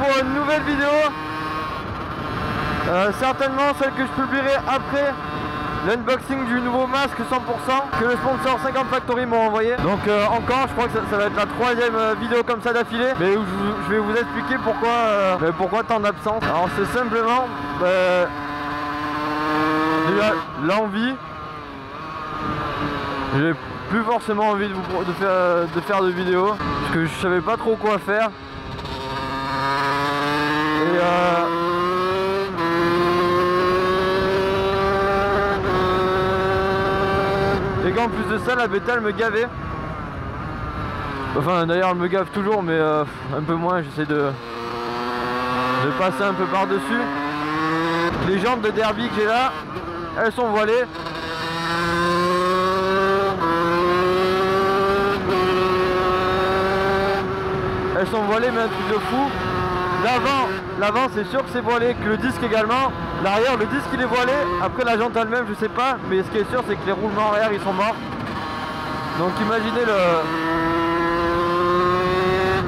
pour une nouvelle vidéo. Certainement celle que je publierai après l'unboxing du nouveau masque 100% que le sponsor 50 Factory m'a envoyé. Donc encore, je crois que ça va être la troisième vidéo comme ça d'affilée, mais où je vais vous expliquer pourquoi tant d'absence. Alors c'est simplement déjà l'envie. J'ai plus forcément envie de faire de vidéos parce que je savais pas trop quoi faire. Et qu'en plus de ça, la bêta elle me gavait. Enfin d'ailleurs elle me gave toujours, mais un peu moins. J'essaie de passer un peu par dessus. Les jantes de derby que j'ai là, elles sont voilées. Elles sont voilées, mais un truc de fou. L'avant c'est sûr que c'est voilé, que le disque également. L'arrière, le disque il est voilé. Après la jante elle-même je sais pas, mais ce qui est sûr c'est que les roulements arrière ils sont morts. Donc imaginez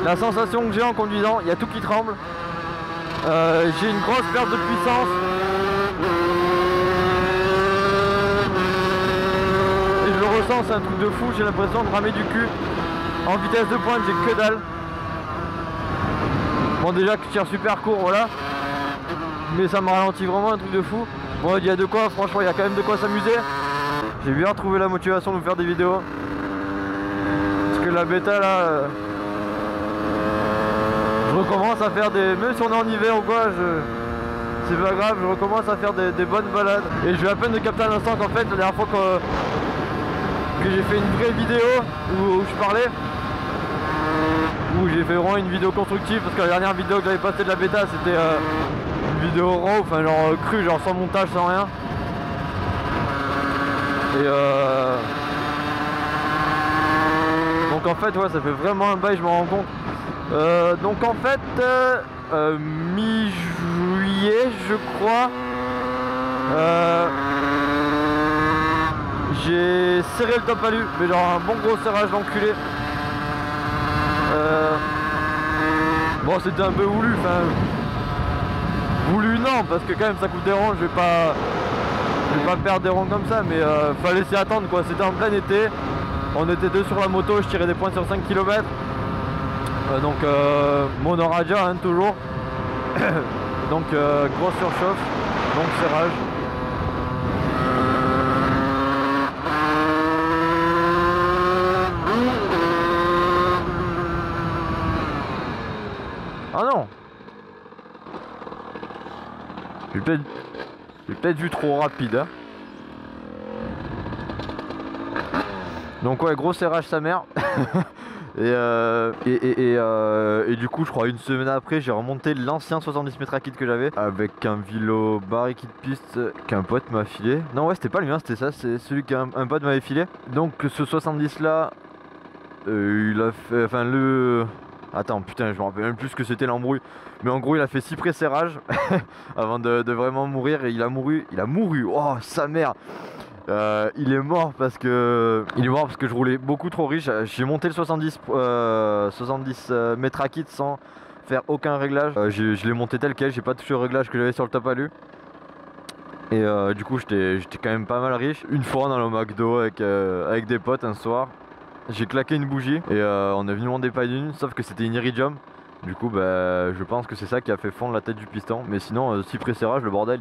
la sensation que j'ai en conduisant. Il y a tout qui tremble. J'ai une grosse perte de puissance. Et je le ressens, c'est un truc de fou. J'ai l'impression de ramer du cul. En vitesse de pointe j'ai que dalle. Bon déjà que je tire super court, voilà. Mais ça me ralentit vraiment, un truc de fou. Bon il y a de quoi, franchement il y a quand même de quoi s'amuser. J'ai bien retrouvé la motivation de vous faire des vidéos. Parce que la bêta là, je recommence à faire des... Même si on est en hiver ou quoi, c'est pas grave, je recommence à faire des bonnes balades. Et je vais à peine de capter à l'instant qu'en fait la dernière fois que j'ai fait une vraie vidéo où je parlais, où j'ai fait vraiment une vidéo constructive, parce que la dernière vidéo que j'avais passée de la bêta c'était une vidéo raw, enfin genre crue, genre sans montage, sans rien. Et donc en fait ouais, ça fait vraiment un bail, je m'en rends compte. Donc en fait mi-juillet je crois, j'ai serré le top alu, mais genre un bon gros serrage d'enculé. Bon c'était un peu voulu, enfin voulu non, parce que quand même ça coûte des ronds, je vais pas perdre des ronds comme ça, mais fallait s'y attendre quoi. C'était en plein été, on était deux sur la moto, je tirais des points sur 5 km. Donc monoradia hein, toujours. Donc grosse surchauffe, donc serrage. Ah non, j'ai peut-être vu trop rapide hein. Donc ouais, gros serrage sa mère. Et du coup je crois une semaine après j'ai remonté l'ancien 70 mètres à kit que j'avais avec un vélo barré kit piste qu'un pote m'a filé. Non ouais c'était pas le mien, c'était ça, c'est celui qu'un pote m'avait filé. Donc ce 70 là il a fait, enfin le... Attends putain je me rappelle même plus ce que c'était l'embrouille. Mais en gros il a fait 6 pré-serrages avant de vraiment mourir, et il a mouru, oh sa mère. Il est mort parce que je roulais beaucoup trop riche. J'ai monté le 70 mètres à kit sans faire aucun réglage. Je l'ai monté tel quel, j'ai pas touché au réglage que j'avais sur le top alu. Et du coup j'étais quand même pas mal riche. Une fois dans le McDo avec des potes un soir, j'ai claqué une bougie et on est venu m'en dépanner une, sauf que c'était une iridium. Du coup bah, je pense que c'est ça qui a fait fondre la tête du piston. Mais sinon 6 pré-serrages, le bordel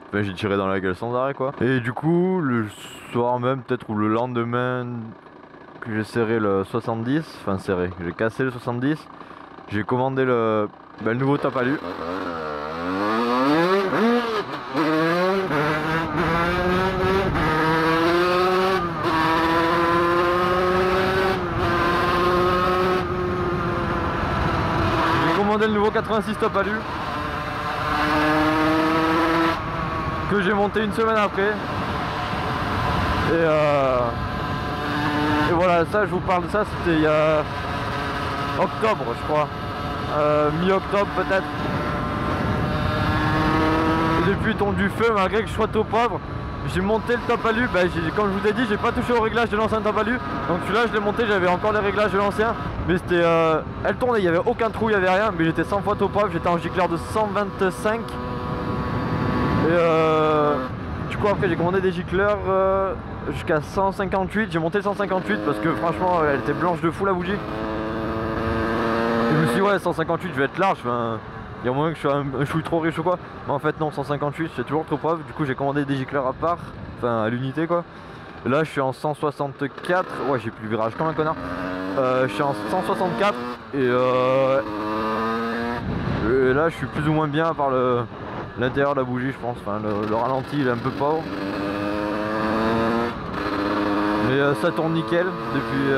enfin, j'ai tiré dans la gueule sans arrêt quoi. Et du coup le soir même peut-être, ou le lendemain que j'ai serré le 70, enfin serré, j'ai cassé le 70, j'ai commandé le nouveau top alu. J'ai commandé le nouveau 86 top alu que j'ai monté une semaine après. Et voilà, ça je vous parle de ça, c'était il y a octobre je crois, mi-octobre peut-être. Et depuis il tombe du feu malgré que je sois tout pauvre. j'ai monté le top alu, bah, comme je vous ai dit, j'ai pas touché au réglage de l'ancien top alu. Donc celui-là je l'ai monté, j'avais encore les réglages de l'ancien. Mais c'était... elle tournait, il n'y avait aucun trou, il n'y avait rien. Mais j'étais 100 fois top off, j'étais en gicleur de 125. Et du coup après j'ai commandé des gicleurs jusqu'à 158. J'ai monté le 158 parce que franchement elle était blanche de fou la bougie. Et je me suis dit ouais 158 je vais être large, enfin, il y a moyen que je sois un chouille trop riche ou quoi. Mais en fait non, 158 c'est toujours trop preuve. Du coup j'ai commandé des gicleurs à part, enfin à l'unité quoi. Et là je suis en 164, ouais j'ai plus le virage comme un connard. Je suis en 164 et là je suis plus ou moins bien à part l'intérieur de la bougie je pense. Enfin le ralenti il est un peu pauvre. Mais ça tourne nickel depuis...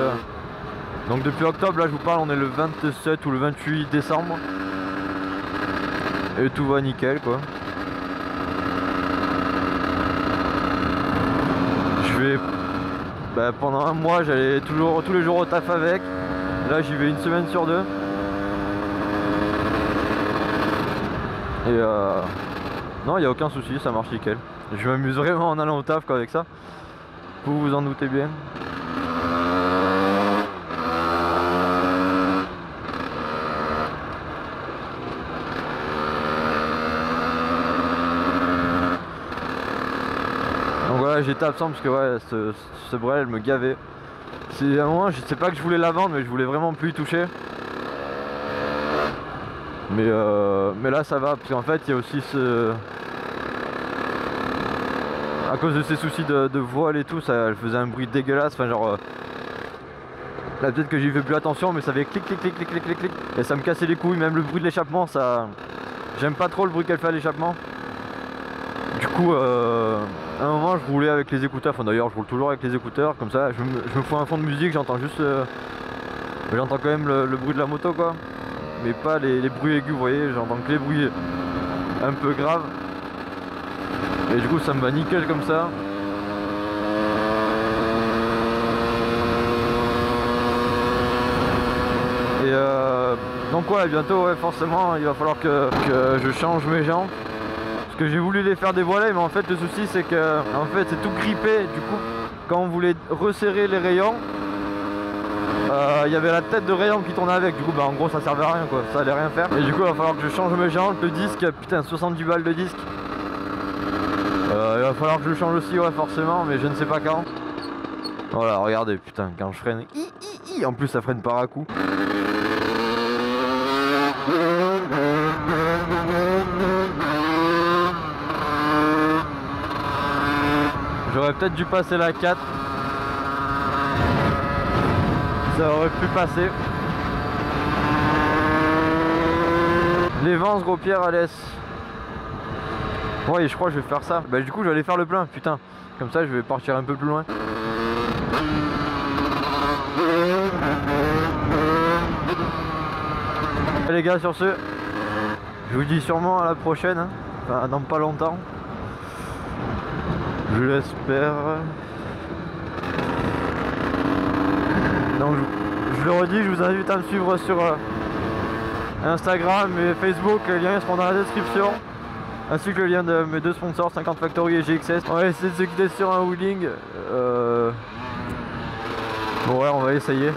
Donc depuis octobre, là je vous parle, on est le 27 ou le 28 décembre. Et tout va nickel quoi. Je vais... Bah, pendant un mois j'allais tous les jours au taf avec. Là j'y vais une semaine sur deux. Et non il n'y a aucun souci, ça marche nickel. Je m'amuse vraiment en allant au taf quoi avec ça. Vous vous en doutez bien. Donc voilà, j'étais absent parce que ouais, ce Brel me gavait. C'est à un moment, je sais pas que je voulais la vendre, mais je voulais vraiment plus y toucher. Mais là ça va, parce qu'en fait il y a aussi ce... À cause de ces soucis de voile et tout, ça, elle faisait un bruit dégueulasse, enfin genre... Là peut-être que j'y fais plus attention, mais ça fait clic clic clic clic clic clic clic. Et ça me cassait les couilles, même le bruit de l'échappement, ça... J'aime pas trop le bruit qu'elle fait à l'échappement. Du coup, à un moment je roulais avec les écouteurs, enfin d'ailleurs je roule toujours avec les écouteurs, comme ça je me fous un fond de musique, j'entends juste... J'entends quand même le bruit de la moto quoi. Mais pas les bruits aigus, vous voyez, j'entends que les bruits un peu graves. Et du coup ça me va nickel comme ça. Et donc ouais, bientôt ouais, forcément il va falloir que je change mes jantes. Parce que j'ai voulu les faire dévoiler, mais en fait le souci c'est que en fait c'est tout grippé. Du coup quand on voulait resserrer les rayons, il y avait la tête de rayon qui tournait avec. Du coup bah en gros ça servait à rien quoi, ça allait rien faire. Et du coup il va falloir que je change mes jantes. Le disque, putain 70 balles de disque. Il va falloir que je le change aussi ouais forcément, mais je ne sais pas quand. Voilà regardez putain quand je freine, en plus ça freine par à coup. J'aurais peut-être dû passer la 4. Ça aurait pu passer. Les Vans gros Pierre à l'Est. Ouais je crois que je vais faire ça. Bah du coup je vais aller faire le plein putain. Comme ça je vais partir un peu plus loin. Et les gars sur ce, je vous dis sûrement à la prochaine, hein. Enfin dans pas longtemps. Je l'espère. Donc je le redis, je vous invite à me suivre sur Instagram et Facebook, les liens seront dans la description. Ainsi que le lien de mes deux sponsors, 50 Factory et GXS. On va essayer de se quitter sur un wheeling. Bon ouais, on va essayer.